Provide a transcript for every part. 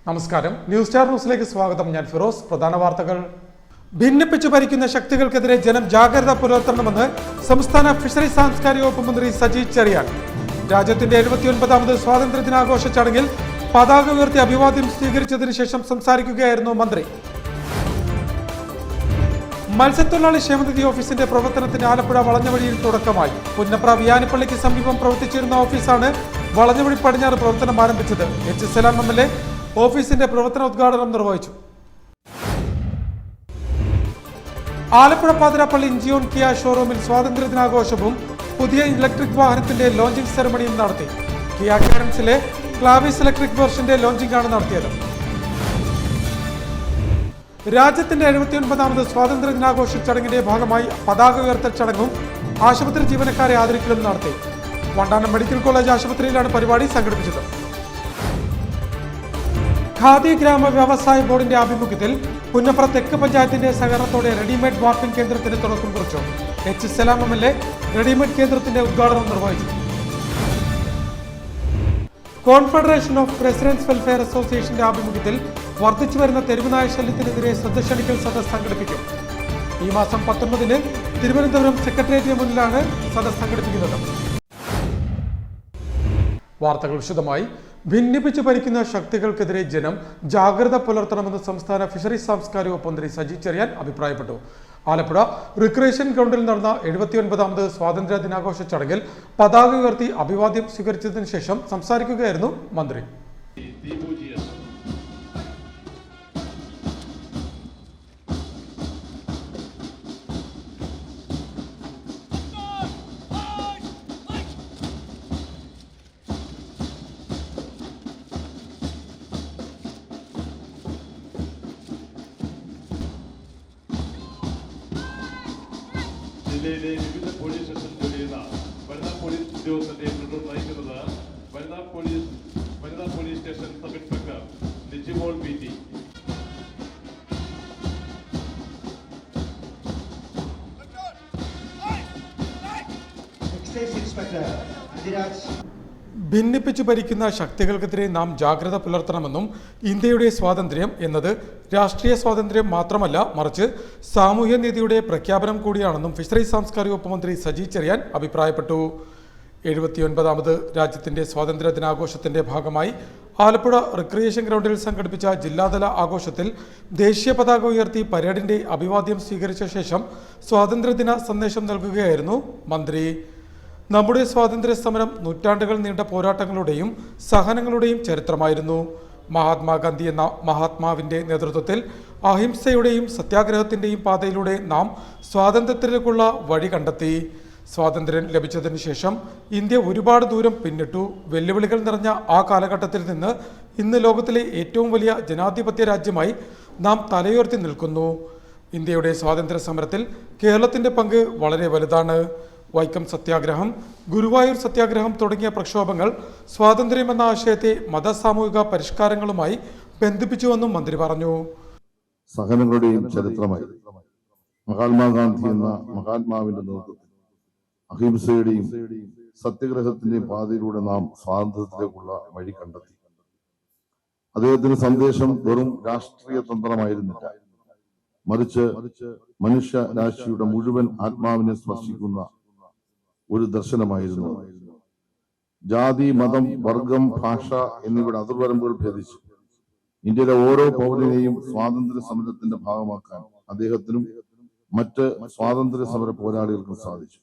നമസ്കാരം. News star ന്യൂസിലേക്ക് സ്വാഗതം. ഞാൻ ഫിറോസ്. പ്രധാന വാർത്തകൾ. ഭിന്നിപ്പിച്ചു ഭരിക്കുന്ന ശക്തികൾക്കെതിരെ ജനം ജാഗ്രത പുലർത്തണമെന്ന് സംസ്ഥാന ഫിഷറീസ് സാംസ്കാരിക വകുപ്പ് മന്ത്രി സജി ചെറിയാൻ. രാജ്യത്തിന്റെ 79ാമത് സ്വാതന്ത്ര്യദിനാഘോഷ ചടങ്ങിൽ പതാക ഉയർത്തി അഭിവാദ്യം സ്വീകരിച്ചതിനു ശേഷം സംസാരിക്കുകയായിരുന്നു മന്ത്രി. മത്സ്യത്തൊഴിലാളി ക്ഷേമനിധി ഓഫീസിന്റെ പ്രവർത്തനത്തിന് ആലപ്പുഴ വളഞ്ഞവഴിയിൽ തുടക്കമായി. പുന്നപ്ര വിയാനിപ്പള്ളിക്ക് സമീപം പ്രവർത്തിച്ചിരുന്ന ഓഫീസാണ് വളഞ്ഞവഴി പടിഞ്ഞാറ് പ്രവർത്തനം ആരംഭിച്ചത്. എച്ച് സലാം MLA ഓഫീസിന്റെ പ്രവർത്തനോദ്ഘാടനം നിർവഹിച്ചു. ആലപ്പുഴ പാതിരാപ്പള്ളി ഇഞ്ചിയോൺ കിയ ഷോറൂമിൽ സ്വാതന്ത്ര്യദിനാഘോഷവും പുതിയ ഇലക്ട്രിക് വാഹനത്തിന്റെ ലോഞ്ചിംഗ് സെറമണിയും നടത്തി. കിയ കാരൻസിലെ ക്ലാവിസ് ഇലക്ട്രിക് വെർഷന്റെ ലോഞ്ചിംഗ് ആണ് നടത്തിയത്. രാജ്യത്തിന്റെ 79ാമത് സ്വാതന്ത്ര്യദിനാഘോഷ ചടങ്ങിന്റെ ഭാഗമായി പതാക ഉയർത്തൽ ചടങ്ങും ആശുപത്രി ജീവനക്കാരെ ആദരിക്കലും നടത്തി. വണ്ടാനം മെഡിക്കൽ കോളേജ് ആശുപത്രിയിലാണ് പരിപാടി സംഘടിപ്പിച്ചത്. ഖാദി ഗ്രാമ വ്യവസായ ബോർഡിന്റെ ആഭിമുഖ്യത്തിൽ പുന്നപ്ര തെക്ക് പഞ്ചായത്തിന്റെ സഹകരണത്തോടെ റെഡിമെയ്ഡ് വാർപ്പിംഗ് കേന്ദ്രത്തിന് തുടക്കം കുറിച്ചു. എച്ച് സലാം MLA റെഡിമെയ്ഡ് കേന്ദ്രത്തിന്റെ ഉദ്ഘാടനം നിർവഹിച്ചു. കോൺഫെഡറേഷൻ ഓഫ് റെസിഡൻസ് വെൽഫെയർ അസോസിയേഷന്റെ ആഭിമുഖ്യത്തിൽ വർദ്ധിച്ചു വരുന്ന തെരുവുനായ ശല്യത്തിനെതിരെ ശ്രദ്ധ ക്ഷണിക്കൽ സദസ്സ് സംഘടിപ്പിക്കും. ഈ മാസം 19-ന് തിരുവനന്തപുരം സെക്രട്ടേറിയറ്റിന് മുന്നിലാണ് സദസ്സ് സംഘടിപ്പിക്കുന്നത്. വാർത്തകൾ വിശദമായി. ഭിന്നിപ്പിച്ച് ഭരിക്കുന്ന ശക്തികൾക്കെതിരെ ജനം ജാഗ്രത പുലർത്തണമെന്ന് സംസ്ഥാന ഫിഷറീസ് സാംസ്കാരിക വകുപ്പ് മന്ത്രി സജി ചെറിയാൻ അഭിപ്രായപ്പെട്ടു. ആലപ്പുഴ റിക്രിയേഷൻ ഗ്രൗണ്ടിൽ നടന്ന 79ാമത് സ്വാതന്ത്ര്യ ദിനാഘോഷ ചടങ്ങിൽ പതാക ഉയർത്തി അഭിവാദ്യം സ്വീകരിച്ചതിനു ശേഷം സംസാരിക്കുകയായിരുന്നു മന്ത്രി. ജില്ലയിലെ വിവിധ പോലീസ് സ്റ്റേഷൻ ജോലിയുന്ന വനിതാ പോലീസ് ഉദ്യോഗസ്ഥന്റെ നേതൃത്വം നയിക്കുന്നത് വനിതാ police station sub inspector Lijimol PT. ഭിന്നിപ്പിച്ചു ഭരിക്കുന്ന ശക്തികൾക്കെതിരെ നാം ജാഗ്രത പുലർത്തണമെന്നും ഇന്ത്യയുടെ സ്വാതന്ത്ര്യം എന്നത് രാഷ്ട്രീയ സ്വാതന്ത്ര്യം മാത്രമല്ല മറിച്ച് സാമൂഹ്യ നീതിയുടെ പ്രഖ്യാപനം കൂടിയാണെന്നും ഫിഷറീസ് സാംസ്കാരിക വകുപ്പ് മന്ത്രി സജി ചെറിയാൻ അഭിപ്രായപ്പെട്ടു. 79ാമത് രാജ്യത്തിന്റെ സ്വാതന്ത്ര്യ ദിനാഘോഷത്തിന്റെ ഭാഗമായി ആലപ്പുഴ റിക്രിയേഷൻ ഗ്രൗണ്ടിൽ സംഘടിപ്പിച്ച ജില്ലാതല ആഘോഷത്തിൽ ദേശീയ പതാക ഉയർത്തി പരേഡിന്റെ അഭിവാദ്യം സ്വീകരിച്ച ശേഷം സ്വാതന്ത്ര്യദിന സന്ദേശം നൽകുകയായിരുന്നു മന്ത്രി. നമ്മുടെ സ്വാതന്ത്ര്യ സമരം നൂറ്റാണ്ടുകൾ നീണ്ട പോരാട്ടങ്ങളുടെയും സഹനങ്ങളുടെയും ചരിത്രമായിരുന്നു. മഹാത്മാഗാന്ധി എന്ന മഹാത്മാവിന്റെ നേതൃത്വത്തിൽ അഹിംസയുടെയും സത്യാഗ്രഹത്തിന്റെയും പാതയിലൂടെ നാം സ്വാതന്ത്ര്യത്തിലേക്കുള്ള വഴി കണ്ടെത്തി. സ്വാതന്ത്ര്യം ലഭിച്ചതിനു ശേഷം ഇന്ത്യ ഒരുപാട് ദൂരം പിന്നിട്ടു. വെല്ലുവിളികൾ നിറഞ്ഞ ആ കാലഘട്ടത്തിൽ നിന്ന് ഇന്ന് ലോകത്തിലെ ഏറ്റവും വലിയ ജനാധിപത്യ രാജ്യമായി നാം തലയുയർത്തി നിൽക്കുന്നു. ഇന്ത്യയുടെ സ്വാതന്ത്ര്യ സമരത്തിൽ കേരളത്തിന്റെ പങ്ക് വളരെ വലുതാണ്. വൈക്കം സത്യാഗ്രഹം, ഗുരുവായൂർ സത്യാഗ്രഹം തുടങ്ങിയ പ്രക്ഷോഭങ്ങൾ സ്വാതന്ത്ര്യമെന്ന ആശയത്തെ മതസാമൂഹിക പരിഷ്കാരങ്ങളുമായി ബന്ധിപ്പിച്ചുവെന്നും മന്ത്രി പറഞ്ഞു. സഹനങ്ങളുടെയും ചരിത്രമായി മഹാത്മാഗാന്ധി എന്ന മഹാത്മാവിന്റെ നേതൃത്വത്തിൽ അഹിംസയുടെയും സത്യഗ്രഹത്തിന്റെയും പാതയിലൂടെ നാം സ്വാതന്ത്ര്യത്തിലേക്കുള്ള വഴി കണ്ടെത്തി. അദ്ദേഹത്തിന്റെ സന്ദേശം വെറും രാഷ്ട്രീയ തന്ത്രമായിരുന്നില്ല, മറിച്ച് മനുഷ്യരാശിയുടെ മുഴുവൻ ആത്മാവിനെ സ്പർശിക്കുന്ന ഒരു ദർശനമായിരുന്നു. ജാതി, മതം, വർഗം, ഭാഷ എന്നിവയുടെ അതിർവരമ്പുകൾ ഭേദിച്ച് ഇന്ത്യയിലെ ഓരോ പൗരനെയും സ്വാതന്ത്ര്യ സമരത്തിന്റെ ഭാഗമാക്കാൻ അദ്ദേഹത്തിനും മറ്റ് സ്വാതന്ത്ര്യ സമര പോരാളികൾക്കും സാധിച്ചു.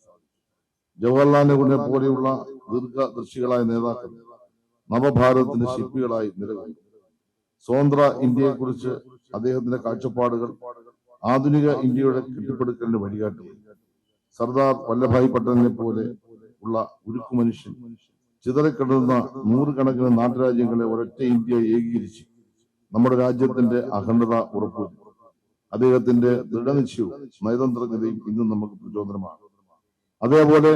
ജവഹർലാൽ നെഹ്റുവിനെ പോലെയുള്ള ദീർഘദർശികളായ നേതാക്കൾ നവഭാരതത്തിന്റെ ശില്പികളായി നിലകൊണ്ടു. സ്വതന്ത്ര ഇന്ത്യയെക്കുറിച്ച് അദ്ദേഹത്തിന്റെ കാഴ്ചപ്പാടുകൾ ആധുനിക ഇന്ത്യയുടെ കെട്ടിപ്പടുക്കലിന് വഴികാട്ടിയായി. സർദാർ വല്ലഭായ് പട്ടേലിനെ പോലെ ഉള്ള ഉരുക്കു മനുഷ്യൻ ചിതറിക്കിടന്ന നൂറുകണക്കിന് നാട്ടുരാജ്യങ്ങളെ ഒരൊറ്റ ഇന്ത്യ ഏകീകരിച്ച് നമ്മുടെ രാജ്യത്തിന്റെ അഖണ്ഡത ഉറപ്പുവരുത്തി. അദ്ദേഹത്തിന്റെ ദൃഢനിശ്ചയവും നയതന്ത്രജ്ഞതയും ഇന്നും നമുക്ക് പ്രചോദനമാണ്. അതേപോലെ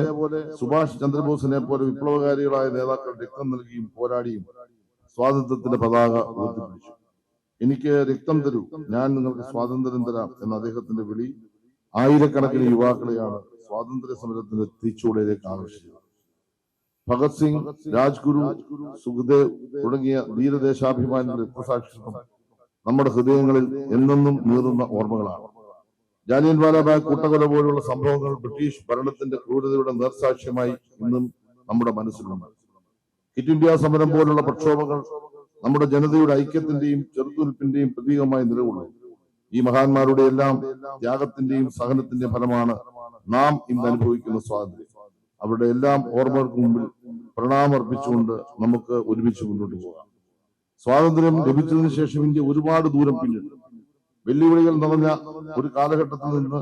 സുഭാഷ് ചന്ദ്രബോസിനെ പോലെ വിപ്ലവകാരികളായ നേതാക്കൾ രക്തം നൽകിയും പോരാടിയും സ്വാതന്ത്ര്യത്തിന്റെ പതാക ഉയർത്തിപ്പിടിച്ചു. എനിക്ക് രക്തം തരൂ, ഞാൻ നിങ്ങൾക്ക് സ്വാതന്ത്ര്യം തരാം എന്ന അദ്ദേഹത്തിന്റെ വിളി ആയിരക്കണക്കിന് യുവാക്കളെയാണ് സ്വാതന്ത്ര്യ സമരത്തിന്റെ തീച്ചൂടയിലേക്ക് ആകർഷിച്ചത്. ഭഗത് സിംഗ്, രാജ്ഗുരു, സുഖദേവ്, തുടങ്ങിയ ധീരദേശാഭിമാനികളുടെ രക്തസാക്ഷിത്വം നമ്മുടെ ഹൃദയങ്ങളിൽ എന്നെന്നും നീറുന്ന ഓർമ്മകളാണ്. ജാലിയൻവാലാബാഗ് കൂട്ടക്കൊല പോലുള്ള സംഭവങ്ങൾ ബ്രിട്ടീഷ് ഭരണത്തിന്റെ ക്രൂരതയുടെ നേർസാക്ഷ്യമായി ഇന്നും നമ്മുടെ മനസ്സിലുണ്ട്. ക്വിറ്റ് ഇന്ത്യ സമരം പോലുള്ള പ്രക്ഷോഭങ്ങൾ നമ്മുടെ ജനതയുടെ ഐക്യത്തിന്റെയും ചെറുത്തുനിൽപ്പിന്റെയും പ്രതീകമായി നിലകൊള്ളുന്നു. ഈ മഹാന്മാരുടെ എല്ലാം ത്യാഗത്തിന്റെയും സഹനത്തിന്റെയും ഫലമാണ് നാം ഇന്ന് അനുഭവിക്കുന്ന സ്വാതന്ത്ര്യം. അവരുടെ എല്ലാം ഓർമ്മകൾക്ക് മുമ്പിൽ പ്രണാമർപ്പിച്ചുകൊണ്ട് നമുക്ക് ഒരുമിച്ച് മുന്നോട്ട് പോകാം. സ്വാതന്ത്ര്യം ലഭിച്ചതിനു ശേഷം ഇന്ത്യ ഒരുപാട് ദൂരം പിന്നിട്ടു. വെല്ലുവിളികൾ നിറഞ്ഞ ഒരു കാലഘട്ടത്തിൽ നിന്ന്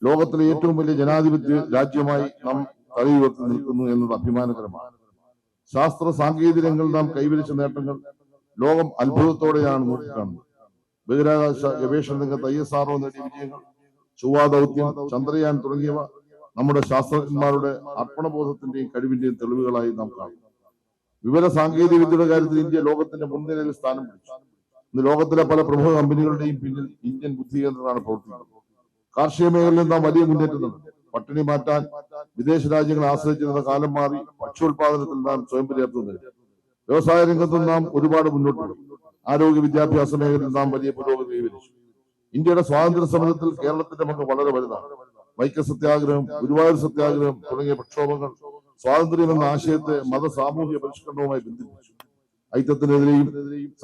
ലോകത്തിലെ ഏറ്റവും വലിയ ജനാധിപത്യ രാജ്യമായി നാം തലയുയർത്തി നിൽക്കുന്നു എന്നത് അഭിമാനകരമാണ്. ശാസ്ത്ര സാങ്കേതിക രംഗങ്ങൾ നാം കൈവരിച്ച നേട്ടങ്ങൾ ലോകം അത്ഭുതത്തോടെയാണ് നോക്കിക്കാണുന്നത്. ബഹിരാകാശ ഗവേഷണ രംഗത്ത് ISRO നേടിയ വിജയങ്ങൾ, ചൊവ്വാ ദൗത്യം, ചന്ദ്രയാൻ തുടങ്ങിയവ നമ്മുടെ ശാസ്ത്രജ്ഞന്മാരുടെ അർപ്പണബോധത്തിന്റെയും കഴിവിന്റെയും തെളിവുകളായി നാം കാണുന്നു. വിവര സാങ്കേതിക വിദ്യയുടെ കാര്യത്തിൽ ഇന്ത്യ ലോകത്തിന്റെ മുൻനിരയിൽ സ്ഥാനം പിടിച്ചു. ഇന്ന് ലോകത്തിലെ പല പ്രമുഖ കമ്പനികളുടെയും പിന്നിൽ ഇന്ത്യൻ ബുദ്ധികേന്ദ്രങ്ങളാണ് പ്രവർത്തിക്കുന്നത്. കാർഷിക മേഖലയിൽ നാം വലിയ മുന്നേറ്റം നടത്തി. പട്ടിണി മാറ്റാൻ വിദേശ രാജ്യങ്ങളെ ആശ്രയിച്ചിരുന്ന കാലം മാറി ഭക്ഷ്യോൽപാദനത്തിൽ നാം സ്വയം പര്യാപ്തത നേടി. വ്യവസായ രംഗത്തും നാം ഒരുപാട് മുന്നോട്ട് പോയി. ആരോഗ്യ വിദ്യാഭ്യാസ മേഖലയിൽ നാം വലിയ പുരോഗതി കൈവരിച്ചു. ഇന്ത്യയുടെ സ്വാതന്ത്ര്യ സമരത്തിൽ കേരളത്തിന്റെ പങ്ക് വളരെ വലുതാണ്. വൈക്കം സത്യാഗ്രഹം, ഗുരുവായൂർ സത്യാഗ്രഹം തുടങ്ങിയ പ്രക്ഷോഭങ്ങൾ സ്വാതന്ത്ര്യം എന്ന ആശയത്തെ സാമൂഹിക പരിഷ്കരണവുമായി ബന്ധിപ്പിച്ചു. ഐക്യത്തിനെതിരെയും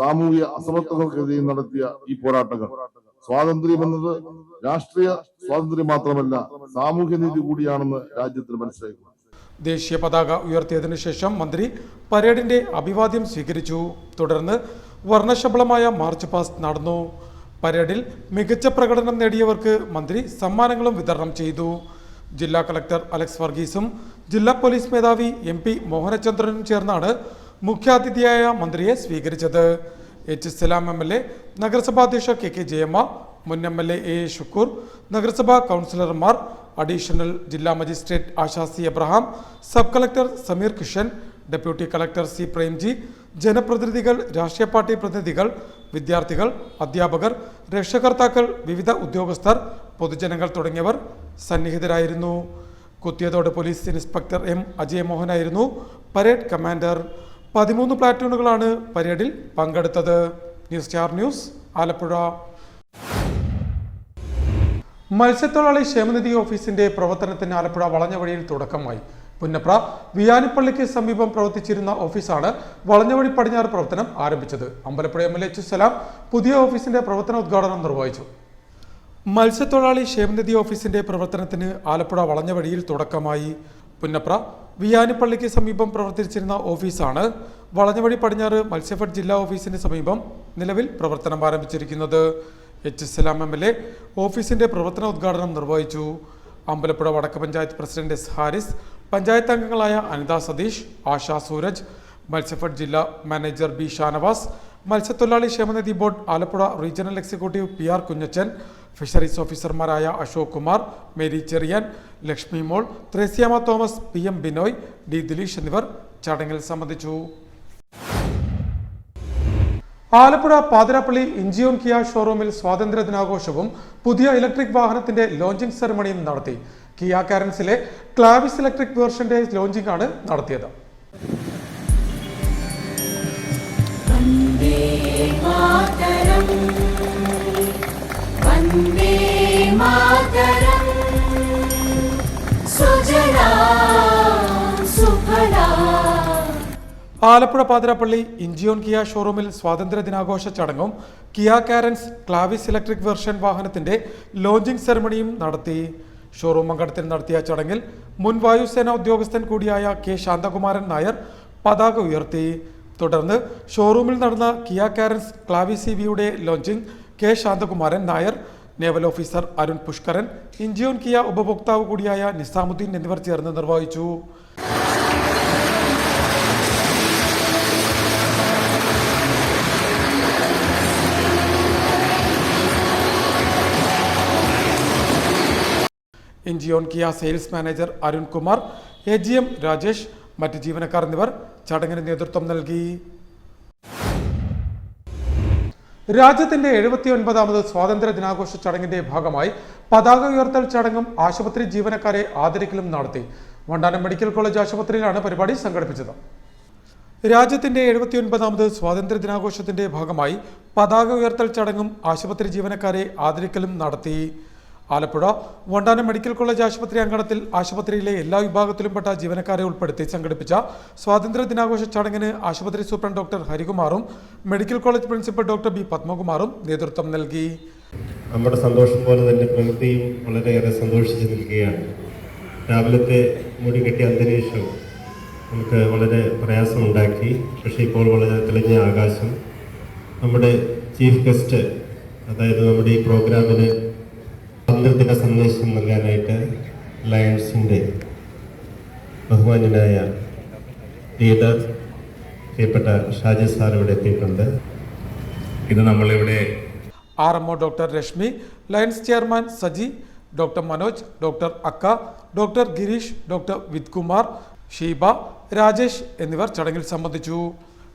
സാമൂഹിക അസമത്വങ്ങൾക്കെതിരെയും നടത്തിയ ഈ പോരാട്ടങ്ങൾ സ്വാതന്ത്ര്യം എന്നത് രാഷ്ട്രീയ സ്വാതന്ത്ര്യം മാത്രമല്ല, സാമൂഹ്യ നീതി കൂടിയാണെന്ന് രാജ്യത്തിന് മനസ്സിലാക്കുന്നു. ദേശീയ പതാക ഉയർത്തിയതിനു ശേഷം മന്ത്രി പരേഡിന്റെ അഭിവാദ്യം സ്വീകരിച്ചു. തുടർന്ന് വർണ്ണശബളമായ മാർച്ച് പാസ്റ്റ് നടന്നു. പരേഡിൽ മികച്ച പ്രകടനം നേടിയവർക്ക് മന്ത്രി സമ്മാനങ്ങളും വിതരണം ചെയ്തു. ജില്ലാ കളക്ടർ അലക്സ് വർഗീസും ജില്ലാ പോലീസ് മേധാവി MP മോഹനചന്ദ്രനും ചേർന്നാണ് മുഖ്യാതിഥിയായ മന്ത്രിയെ സ്വീകരിച്ചത്. സലാം MLA, നഗരസഭാ അധ്യക്ഷ KK ജയമ്മ, മുൻ MLA A ഷുക്കൂർ, നഗരസഭാ കൗൺസിലർമാർ, അഡീഷണൽ ജില്ലാ magistrate ASHA C Abraham, sub collector Sameer Kishan, deputy collector C Premji, ജനപ്രതിനിധികൾ, രാഷ്ട്രീയ പാർട്ടി പ്രതിനിധികൾ, വിദ്യാർത്ഥികൾ, അധ്യാപകർ, രക്ഷകർത്താക്കൾ, വിവിധ ഉദ്യോഗസ്ഥർ, പൊതുജനങ്ങൾ തുടങ്ങിയവർ സന്നിഹിതരായിരുന്നു. Kuthiyathode police inspector M Ajay മോഹനായിരുന്നു പരേഡ് കമാൻഡർ. 13 പ്ലാറ്റൂണുകളാണ് പരേഡിൽ പങ്കെടുത്തത്. News star news, Alappuzha. മത്സ്യത്തൊഴിലാളി ക്ഷേമനിധി ഓഫീസിന്റെ പ്രവർത്തനത്തിന് ആലപ്പുഴ വളഞ്ഞവഴിയിൽ തുടക്കമായി. പുന്നപ്ര വിയാനിപ്പള്ളിക്ക് സമീപം പ്രവർത്തിച്ചിരുന്ന ഓഫീസാണ് വളഞ്ഞവഴി പടിഞ്ഞാറ് പ്രവർത്തനം ആരംഭിച്ചത്. അമ്പലപ്പുഴ MLA സലാം പുതിയ ഓഫീസിന്റെ പ്രവർത്തന ഉദ്ഘാടനം നിർവഹിച്ചു. മത്സ്യത്തൊഴിലാളി ക്ഷേമനിധി ഓഫീസിന്റെ പ്രവർത്തനത്തിന് ആലപ്പുഴ വളഞ്ഞവഴിയിൽ തുടക്കമായി. പുന്നപ്ര വിയാനിപ്പള്ളിക്ക് സമീപം പ്രവർത്തിച്ചിരുന്ന ഓഫീസാണ് വളഞ്ഞവഴി പടിഞ്ഞാറ് മത്സ്യഫെഡ് ജില്ലാ ഓഫീസിന് സമീപം നിലവിൽ പ്രവർത്തനം ആരംഭിച്ചിരിക്കുന്നത്. സലാം MLA ഓഫീസിന്റെ പ്രവർത്തന ഉദ്ഘാടനം നിർവഹിച്ചു. അമ്പലപ്പുഴ വടക്ക് പഞ്ചായത്ത് പ്രസിഡന്റ് S ഹാരിസ്, പഞ്ചായത്ത് അംഗങ്ങളായ അനിത സതീഷ്, ആശാ സൂരജ്, മത്സ്യഫെഡ് ജില്ലാ മാനേജർ B ഷാനവാസ്, മത്സ്യത്തൊഴിലാളി ക്ഷേമനിധി board Alappuzha regional executive PR Kunjachan, fisheries ഓഫീസർമാരായ Ashok Kumar, Mary Cherian, Lakshmi Mol, Threasiamma Thomas, PM Binoy, D Dileesh എന്നിവർ ചടങ്ങിൽ സംബന്ധിച്ചു. ആലപ്പുഴ പാതിരാപ്പള്ളി ഇഞ്ചിയോൺ കിയ ഷോറൂമിൽ സ്വാതന്ത്ര്യ ദിനാഘോഷവും പുതിയ ഇലക്ട്രിക് വാഹനത്തിന്റെ ലോഞ്ചിംഗ് സെറമണിയും നടത്തി. കിയ കാരൻസിലെ ക്ലാവിസ് ഇലക്ട്രിക് വേർഷന്റെ ലോഞ്ചിംഗ് ആണ് നടത്തിയത്. ആലപ്പുഴ പാതിരാപ്പള്ളി ഇഞ്ചിയോൺ കിയ ഷോറൂമിൽ സ്വാതന്ത്ര്യ ദിനാഘോഷ ചടങ്ങും Kia Carens Clavis electric version വാഹനത്തിന്റെ ലോഞ്ചിംഗ് സെറമണിയും നടത്തി. ഷോറൂം അങ്കണത്തിൽ നടത്തിയ ചടങ്ങിൽ മുൻ വായുസേന ഉദ്യോഗസ്ഥൻ കൂടിയായ K ശാന്തകുമാരൻ നായർ പതാക ഉയർത്തി. തുടർന്ന് ഷോറൂമിൽ നടന്ന കിയ കാരൻസ് ക്ലാവിസ് EVയുടെ launching K Santhakumaran Nair, naval officer Arun Pushkaran, Incheon Kia ഉപഭോക്താവ് കൂടിയായ നിസാമുദ്ദീൻ എന്നിവർ ചേർന്ന് നിർവഹിച്ചു. Incheon Kia sales manager Arun Kumar, AGM Rajesh, മറ്റ് ജീവനക്കാർ എന്നിവർ ചടങ്ങിന് നേതൃത്വം നൽകി. രാജ്യത്തിന്റെ 79ാമത് സ്വാതന്ത്ര്യ ദിനാഘോഷ ചടങ്ങിന്റെ ഭാഗമായി പതാക ഉയർത്തൽ ചടങ്ങും ആശുപത്രി ജീവനക്കാരെ ആദരിക്കലും നടത്തി. വണ്ടാനം മെഡിക്കൽ കോളേജ് ആശുപത്രിയിലാണ് പരിപാടി സംഘടിപ്പിച്ചത്. രാജ്യത്തിന്റെ 79ാമത് സ്വാതന്ത്ര്യ ദിനാഘോഷത്തിന്റെ ഭാഗമായി പതാക ഉയർത്തൽ ചടങ്ങും ആശുപത്രി ജീവനക്കാരെ ആദരിക്കലും നടത്തി. ആലപ്പുഴ വണ്ടാനം മെഡിക്കൽ കോളേജ് ആശുപത്രി അങ്കണത്തിൽ ആശുപത്രിയിലെ എല്ലാ വിഭാഗത്തിലും പെട്ട ജീവനക്കാരെ ഉൾപ്പെടുത്തി സംഘടിപ്പിച്ച സ്വാതന്ത്ര്യ ദിനാഘോഷ ചടങ്ങിന് ആശുപത്രി സൂപ്രണ്ട് ഡോക്ടർ ഹരികുമാറും medical college principal doctor B പത്മകുമാറും നേതൃത്വം നൽകി. നമ്മുടെ സന്തോഷം പോലെ തന്നെ പ്രകൃതിയും വളരെയേറെ സന്തോഷിച്ച് നിൽക്കുകയാണ്. രാവിലത്തെ മുടികെട്ടിയ അന്തരീക്ഷം നമുക്ക് വളരെ പ്രയാസമുണ്ടാക്കി. പക്ഷേ ഇപ്പോൾ വളരെ തെളിഞ്ഞ ആകാശം. നമ്മുടെ ചീഫ് ഗസ്റ്റ്, അതായത് നമ്മുടെ ഈ പ്രോഗ്രാമിന് സ്വാതന്ത്ര്യദിന സന്ദേശം നൽകാനായിട്ട് ലയൺസിൻ്റെ ബഹുമാന്യനായ ലീഡർ പ്രിയപ്പെട്ട ഷാജി സാർ ഇവിടെ എത്തിയിട്ടുണ്ട്. ഇത് നമ്മളിവിടെ RMO doctor Reshmi, Lions chairman Saji, doctor Manoj, doctor Akka, doctor Girish, doctor വിത്കുമാർ, ഷീബ, രാജേഷ് എന്നിവർ ചടങ്ങിൽ സംബന്ധിച്ചു.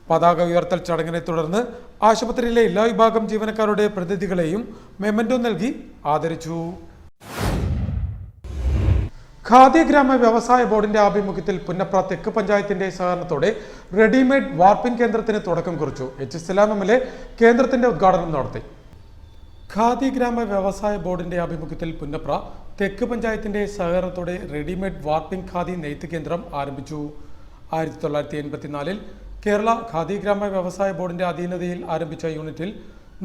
പതാക ഉയർത്തൽ ചടങ്ങിനെ തുടർന്ന് ആശുപത്രിയിലെ എല്ലാ വിഭാഗം ജീവനക്കാരുടെ പ്രതിനിധികളെയും മെമന്റോ നൽകി ആദരിച്ചു. ഖാദി ഗ്രാമ വ്യവസായ ബോർഡിന്റെ ആഭിമുഖ്യത്തിൽ പുന്നപ്ര തെക്ക് പഞ്ചായത്തിന്റെ സഹകരണത്തോടെ റെഡിമെയ്ഡ് വാർപ്പിംഗ് കേന്ദ്രത്തിന് തുടക്കം കുറിച്ചു. HSLM MLA കേന്ദ്രത്തിന്റെ ഉദ്ഘാടനം നടത്തി. ഖാദി ഗ്രാമ വ്യവസായ ബോർഡിന്റെ ആഭിമുഖ്യത്തിൽ പുന്നപ്ര തെക്ക് പഞ്ചായത്തിന്റെ സഹകരണത്തോടെ റെഡിമെയ്ഡ് വാർപ്പിംഗ് ഖാദി നെയ്ത്ത് കേന്ദ്രം ആരംഭിച്ചു. 1984 കേരള ഖാദി ഗ്രാമ വ്യവസായ ബോർഡിന്റെ അധീനതയിൽ ആരംഭിച്ച യൂണിറ്റിൽ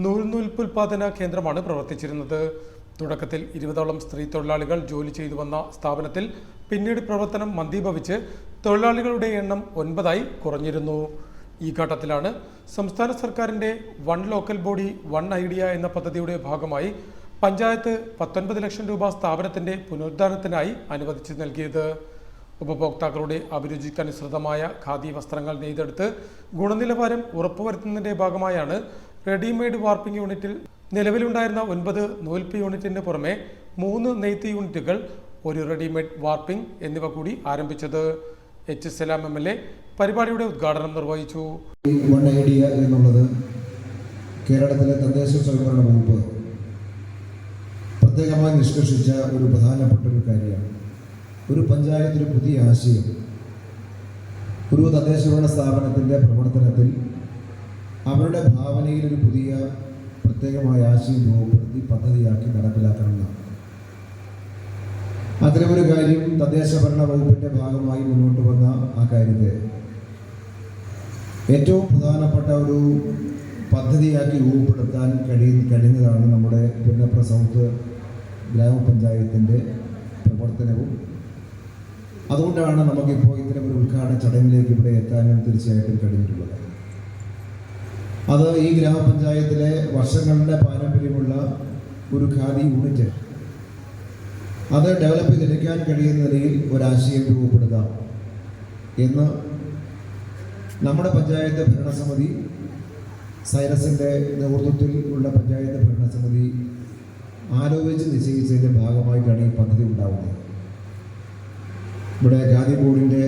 നൂൽപ്പുൽപാദന കേന്ദ്രമാണ് പ്രവർത്തിച്ചിരുന്നത്. തുടക്കത്തിൽ 20ഓളം സ്ത്രീ തൊഴിലാളികൾ ജോലി ചെയ്തു വന്ന സ്ഥാപനത്തിൽ പിന്നീട് പ്രവർത്തനം മന്ദീഭവിച്ച് തൊഴിലാളികളുടെ എണ്ണം 9ആയി കുറഞ്ഞിരുന്നു. ഈ ഘട്ടത്തിലാണ് സംസ്ഥാന സർക്കാരിന്റെ one local body one idea എന്ന പദ്ധതിയുടെ ഭാഗമായി പഞ്ചായത്ത് 19 ലക്ഷം രൂപ സ്ഥാപനത്തിന്റെ പുനരുദ്ധാരണത്തിനായി അനുവദിച്ചു നൽകിയത്. ഉപഭോക്താക്കളുടെ അഭിരുചിക്കനുസൃതമായ ഖാദി വസ്ത്രങ്ങൾ നെയ്തെടുത്ത് ഗുണനിലവാരം ഉറപ്പുവരുത്തുന്നതിന്റെ ഭാഗമായാണ് റെഡിമെയ്ഡ് വാർപ്പിംഗ് യൂണിറ്റിൽ നിലവിലുണ്ടായിരുന്ന 9 നൂൽപ്പ് യൂണിറ്റിന് പുറമെ 3 നെയ്ത്ത് യൂണിറ്റുകൾ, 1 റെഡിമെയ്ഡ് വാർപ്പിംഗ് എന്നിവ കൂടി ആരംഭിച്ചത്. HSLM MLA പരിപാടിയുടെ ഉദ്ഘാടനം നിർവഹിച്ചു. വൺ ഐഡിയ എന്നുള്ളത് കേരളത്തിലെ തദ്ദേശ സ്വയംഭരണ വകുപ്പ് പ്രത്യേകമായി നിഷ്കർഷിച്ച ഒരു പ്രധാനപ്പെട്ട ഒരു കാര്യമാണ്. ഒരു പഞ്ചായത്തിന് പുതിയ ആശയം ഒരു തദ്ദേശഭരണ സ്ഥാപനത്തിൻ്റെ പ്രവർത്തനത്തിൽ അവരുടെ ഭാവനയിൽ ഒരു പുതിയ പ്രത്യേകമായ ആശയം രൂപപ്പെടുത്തി പദ്ധതിയാക്കി നടപ്പിലാക്കണമെന്നാണ്. അത്തരമൊരു കാര്യം തദ്ദേശഭരണ വകുപ്പിൻ്റെ ഭാഗമായി മുന്നോട്ട് വന്ന ആ കാര്യത്തെ ഏറ്റവും പ്രധാനപ്പെട്ട ഒരു പദ്ധതിയാക്കി രൂപപ്പെടുത്താൻ കഴിയുന്നതാണ് നമ്മുടെ പുന്നപ്ര സൗത്ത് ഗ്രാമപഞ്ചായത്തിൻ്റെ പ്രവർത്തനവും. അതുകൊണ്ടാണ് നമുക്കിപ്പോൾ ഇത്തരമൊരു ഉദ്ഘാടന ചടങ്ങിലേക്ക് ഇവിടെ എത്താനും തീർച്ചയായിട്ടും കഴിഞ്ഞിട്ടുള്ളത്. അത് ഈ ഗ്രാമപഞ്ചായത്തിലെ വർഷങ്ങളുടെ പാരമ്പര്യമുള്ള ഒരു ഖാദി യൂണിറ്റ് അത് ഡെവലപ്പ് ചെയ്തെടുക്കാൻ കഴിയുന്ന നിലയിൽ ഒരാശയം രൂപപ്പെടുത്താം എന്ന് നമ്മുടെ പഞ്ചായത്ത് ഭരണസമിതി, സൈറസിൻ്റെ നേതൃത്വത്തിൽ ഉള്ള പഞ്ചായത്ത് ഭരണസമിതി ആലോചിച്ച് നിശ്ചയിച്ചതിൻ്റെ ഭാഗമായിട്ടാണ് ഈ പദ്ധതി ഉണ്ടാവുന്നത്. ഇവിടെ ഖാദി ബോർഡിൻ്റെ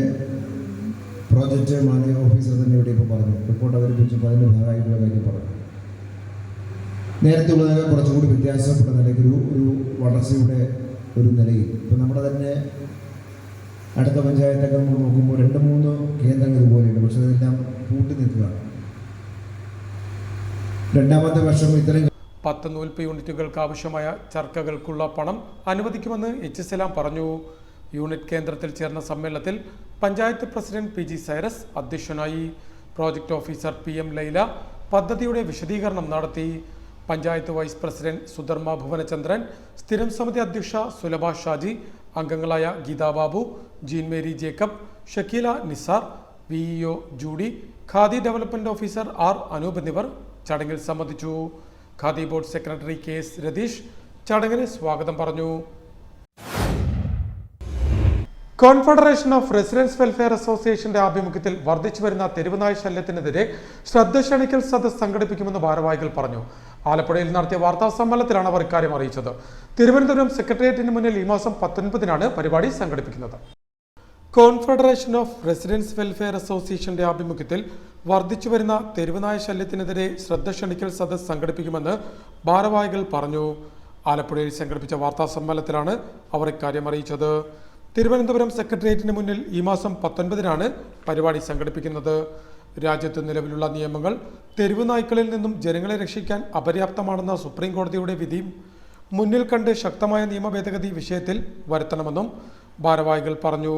പ്രോജക്റ്റ് മാനേജർ ഓഫീസർ തന്നെ ഇവിടെ ഇപ്പോൾ പറഞ്ഞു, റിപ്പോർട്ട് അവതരിപ്പിച്ചപ്പോൾ അതിൻ്റെ ഭാഗമായിട്ടുള്ള കാര്യം പറഞ്ഞു. നേരത്തെ ഉള്ളതിനെ കുറച്ചുകൂടി വ്യത്യാസപ്പെട്ട നിലയ്ക്ക് ഒരു വളർച്ചയുടെ ഒരു നിലയിൽ ഇപ്പം നമ്മുടെ തന്നെ അടുത്ത പഞ്ചായത്തൊക്കെ നമ്മൾ നോക്കുമ്പോൾ 2-3 കേന്ദ്രങ്ങൾ ഇതുപോലെയുണ്ട്. പക്ഷേ അതെല്ലാം കൂട്ടി നിൽക്കുകയാണ്. രണ്ടാമത്തെ വർഷം ഇത്രയും 10 നൂൽപ്പ് യൂണിറ്റുകൾക്ക് ആവശ്യമായ ചർക്കകൾക്കുള്ള പണം അനുവദിക്കുമെന്ന് HSLM പറഞ്ഞു. യൂണിറ്റ് കേന്ദ്രത്തിൽ ചേർന്ന സമ്മേളനത്തിൽ പഞ്ചായത്ത് പ്രസിഡന്റ് PG സൈറസ് അധ്യക്ഷനായി. പ്രോജക്ട് ഓഫീസർ PM ലൈല പദ്ധതിയുടെ വിശദീകരണം നടത്തി. പഞ്ചായത്ത് വൈസ് പ്രസിഡന്റ് സുധർമ്മ ഭുവനചന്ദ്രൻ, സ്ഥിരം സമിതി അധ്യക്ഷ സുലഭ ഷാജി, അംഗങ്ങളായ Geetha Babu, Jean Mary Jacob, Shakeela Nisar, VEO Judy, Khadi development officer R Anoop എന്നിവർ ചടങ്ങിൽ സംബന്ധിച്ചു. Khadi board secretary KS Ratheesh ചടങ്ങിന് സ്വാഗതം പറഞ്ഞു. കോൺഫെഡറേഷൻ ഓഫ് റെസിഡൻസ് വെൽഫെയർ അസോസിയേഷന്റെ ആഭിമുഖ്യത്തിൽ വർദ്ധിച്ചു വരുന്ന തെരുവുനായ ശല്യത്തിനെതിരെ ശ്രദ്ധ ക്ഷണിക്കൽ സദസ്സ് സംഘടിപ്പിക്കുമെന്ന് ഭാരവാഹികൾ പറഞ്ഞു. ആലപ്പുഴയിൽ നടത്തിയ വാർത്താ സമ്മേളനത്തിലാണ് അവർ ഇക്കാര്യം അറിയിച്ചത്. തിരുവനന്തപുരം സെക്രട്ടേറിയറ്റിന് മുന്നിൽ ഈ മാസം 19-നാണ് പരിപാടി സംഘടിപ്പിക്കുന്നത്. കോൺഫെഡറേഷൻ ഓഫ് റെസിഡൻസ് വെൽഫെയർ അസോസിയേഷന്റെ ആഭിമുഖ്യത്തിൽ വർദ്ധിച്ചു വരുന്ന തെരുവുനായ ശല്യത്തിനെതിരെ ശ്രദ്ധ ക്ഷണിക്കൽ സദസ്സ് സംഘടിപ്പിക്കുമെന്ന് ഭാരവാഹികൾ പറഞ്ഞു. ആലപ്പുഴയിൽ സംഘടിപ്പിച്ച വാർത്താ സമ്മേളനത്തിലാണ് അവർ ഇക്കാര്യം അറിയിച്ചത്. തിരുവനന്തപുരം സെക്രട്ടേറിയറ്റിന് മുന്നിൽ ഈ മാസം 19-നാണ് പരിപാടി സംഘടിപ്പിക്കുന്നത്. രാജ്യത്ത് നിലവിലുള്ള നിയമങ്ങൾ തെരുവ് നായ്ക്കളിൽ നിന്നും ജനങ്ങളെ രക്ഷിക്കാൻ അപര്യാപ്തമാണെന്ന സുപ്രീം കോടതിയുടെ വിധിയും മുന്നിൽ കണ്ട് ശക്തമായ നിയമ ഭേദഗതി വിഷയത്തിൽ വരുത്തണമെന്നും ഭാരവാഹികൾ പറഞ്ഞു.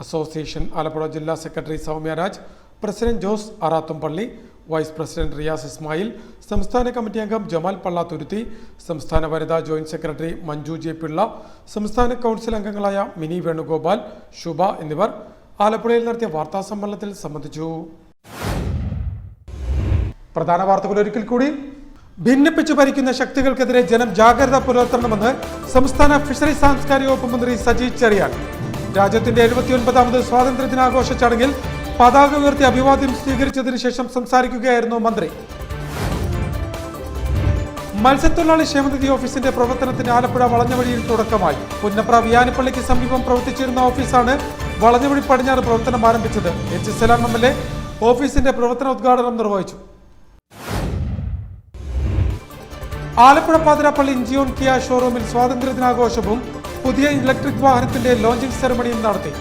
അസോസിയേഷൻ ആലപ്പുഴ ജില്ലാ secretary Soumya Raj, president Jose Arathumpally, vice president Riyas Ismail, സംസ്ഥാന കമ്മിറ്റി അംഗം ജമാൽ പള്ളാത്തുരുത്തി, സംസ്ഥാന വനിതാ joint secretary Manju J Pillai, സംസ്ഥാന കൗൺസിൽ അംഗങ്ങളായ മിനി വേണുഗോപാൽ, ശുഭ എന്നിവർ ആലപ്പുഴയിൽ നടത്തിയ വാർത്താ സമ്മേളനത്തിൽ സംബന്ധിച്ചു. പ്രധാന വാർത്തകൾ ഒരിക്കൽ കൂടി. ഭിന്നിപ്പിച്ചു ഭരിക്കുന്ന ശക്തികൾക്കെതിരെ ജനം ജാഗ്രത പുലർത്തണമെന്ന് സംസ്ഥാന ഫിഷറീസ് സാംസ്കാരിക വകുപ്പ് മന്ത്രി സജി ചെറിയാൻ. രാജ്യത്തിന്റെ 79ാമത് സ്വാതന്ത്ര്യദിനാഘോഷ ചടങ്ങിൽ പതാക ഉയർത്തി അഭിവാദ്യം സ്വീകരിച്ചതിനു ശേഷം സംസാരിക്കുകയായിരുന്നു മന്ത്രി. മത്സ്യത്തൊഴിലാളി ക്ഷേമനിധി ഓഫീസിന്റെ പ്രവർത്തനത്തിന് ആലപ്പുഴ വളഞ്ഞവഴിയിൽ തുടക്കമായി. പുന്നപ്ര വിയാനിപ്പള്ളിക്ക് സമീപം പ്രവർത്തിച്ചിരുന്ന ഓഫീസാണ് വളഞ്ഞവഴി പടിഞ്ഞാറ് പ്രവർത്തനം ആരംഭിച്ചത്. എച്ച് സലാം MLA ഓഫീസിന്റെ പ്രവർത്തനോദ്ഘാടനം നിർവഹിച്ചു. ആലപ്പുഴ പാതിരാപ്പള്ളി ഇഞ്ചിയോൺ കിയ ഷോറൂമിൽ സ്വാതന്ത്ര്യദിനാഘോഷവും പുതിയ ഇലക്ട്രിക് വാഹനത്തിന്റെ ലോഞ്ചിംഗ് സെറമണിയും നടത്തി.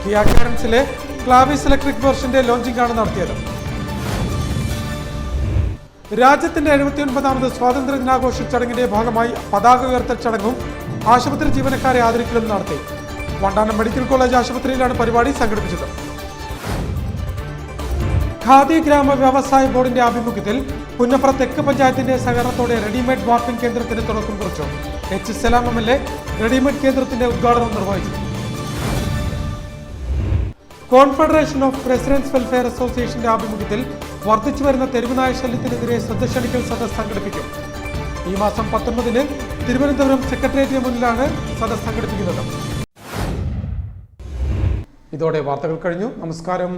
കിയ കാരൻസിലെ ക്ലാവിസ് ഇലക്ട്രിക് വെർഷന്റെ ലോഞ്ചിംഗ് ആണ് നടത്തിയത്. രാജ്യത്തിന്റെ 79ാമത് സ്വാതന്ത്ര്യദിനാഘോഷ ചടങ്ങിന്റെ ഭാഗമായി പതാക ഉയർത്തൽ ചടങ്ങും ആശുപത്രി ജീവനക്കാരെ ആദരിക്കലും നടത്തി. വണ്ടാനം മെഡിക്കൽ കോളേജ് ആശുപത്രിയിലാണ് പരിപാടി സംഘടിപ്പിച്ചത്. ഖാദി ഗ്രാമ വ്യവസായ ബോർഡിന്റെ ആഭിമുഖ്യത്തിൽ പുന്നപ്ര തെക്ക് പഞ്ചായത്തിന്റെ സഹകരണത്തോടെ റെഡിമെയ്ഡ് വാർപ്പിംഗ് കേന്ദ്രത്തിന് തുടക്കം കുറിച്ചു. എച്ച് സലാം MLA റെഡിമെയ്ഡ് കേന്ദ്രത്തിന്റെ ഉദ്ഘാടനം നിർവഹിച്ചു. കോൺഫെഡറേഷൻ ഓഫ് റെസിഡൻസ് വെൽഫെയർ അസോസിയേഷന്റെ ആഭിമുഖ്യത്തിൽ വർദ്ധിച്ചു വരുന്ന തെരുവുനായ ശല്യത്തിനെതിരെ ശ്രദ്ധ ക്ഷണിക്കൽ സദസ്സ് സംഘടിപ്പിക്കും. ഈ മാസം 19-ന് തിരുവനന്തപുരം സെക്രട്ടേറിയറ്റിന് മുന്നിലാണ് സദസ്സ് സംഘടിപ്പിക്കുന്നത്. ഇതോടെ വാർത്തകൾ കഴിഞ്ഞു. നമസ്കാരം.